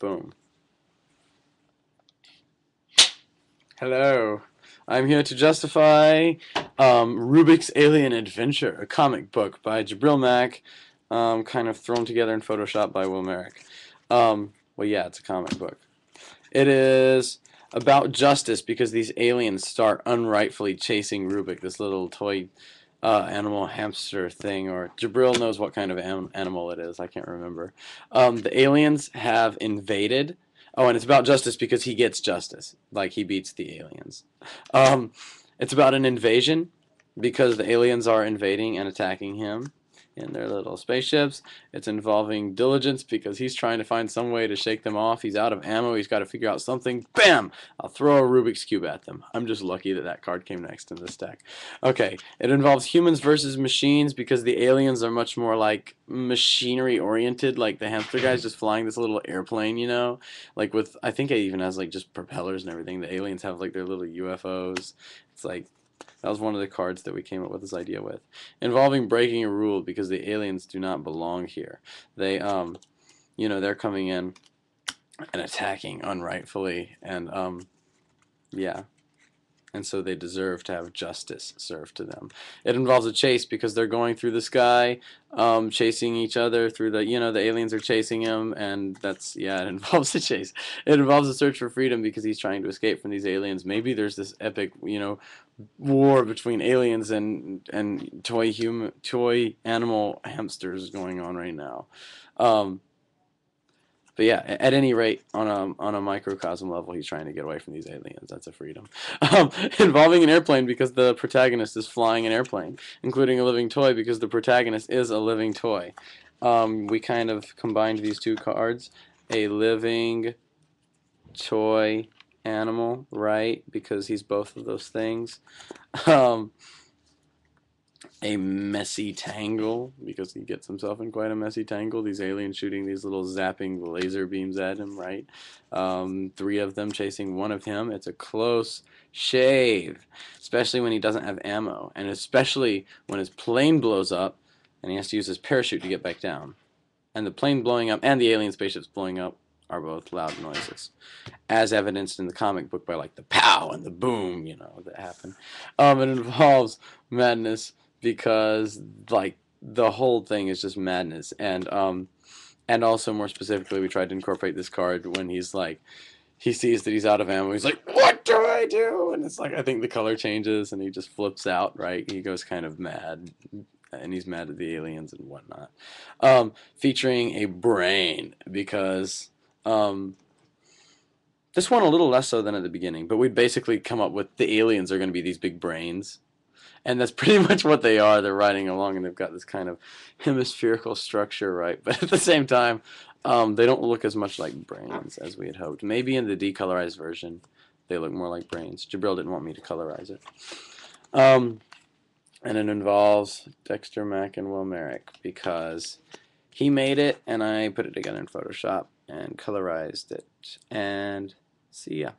Boom. Hello. I'm here to justify Rubik's Alien Adventure, a comic book by Jabril Mack, kind of thrown together in Photoshop by Will Merrick. Well, yeah, it's a comic book. It is about justice because these aliens start unrightfully chasing Rubik, this little toy animal hamster thing, or Jabril knows what kind of animal it is. I can't remember. The aliens have invaded. Oh, and it's about justice because he gets justice, like he beats the aliens. Um, it's about an invasion because the aliens are invading and attacking him in their little spaceships. It's involving diligence because he's trying to find some way to shake them off. He's out of ammo. He's got to figure out something. Bam! I'll throw a Rubik's Cube at them. I'm just lucky that that card came next in the stack. Okay, it involves humans versus machines because the aliens are much more like machinery oriented, like the hamster guy's just flying this little airplane, you know? Like with, I think it even has like just propellers and everything. The aliens have like their little UFOs. It's like, that was one of the cards that we came up with this idea with. Involving breaking a rule because the aliens do not belong here. They, you know, they're coming in and attacking unrightfully, and, yeah. And so they deserve to have justice served to them. It involves a chase because they're going through the sky, chasing each other through the, you know, the aliens are chasing him, and that's, yeah, it involves a chase. It involves a search for freedom because he's trying to escape from these aliens. Maybe there's this epic, you know, war between aliens and toy animal hamsters going on right now. Um, but yeah, at any rate, on a microcosm level, he's trying to get away from these aliens. That's a freedom. Involving an airplane because the protagonist is flying an airplane, including a living toy because the protagonist is a living toy. We kind of combined these two cards, a living toy animal, right? Because he's both of those things. Um, a messy tangle because he gets himself in quite a messy tangle. These aliens shooting these little zapping laser beams at him, right? Three of them chasing one of him. It's a close shave, especially when he doesn't have ammo, and especially when his plane blows up and he has to use his parachute to get back down. And the plane blowing up and the alien spaceships blowing up are both loud noises, as evidenced in the comic book by like the pow and the boom, you know, that happen. It involves madness because like the whole thing is just madness, and also more specifically, we tried to incorporate this card when he's like he sees that he's out of ammo. He's like, "What do I do?" And it's like I think the color changes and he just flips out. Right, he goes kind of mad. And he's mad at the aliens and whatnot. Featuring a brain because this one a little less so than at the beginning, but we'd basically come up with the aliens are going to be these big brains. And that's pretty much what they are. They're riding along and they've got this kind of hemispherical structure, right? But at the same time, they don't look as much like brains as we had hoped. Maybe in the decolorized version, they look more like brains. Jabril didn't want me to colorize it. And it involves Dexter Mack and Will Merrick because he made it and I put it together in Photoshop and colorized it. And see ya.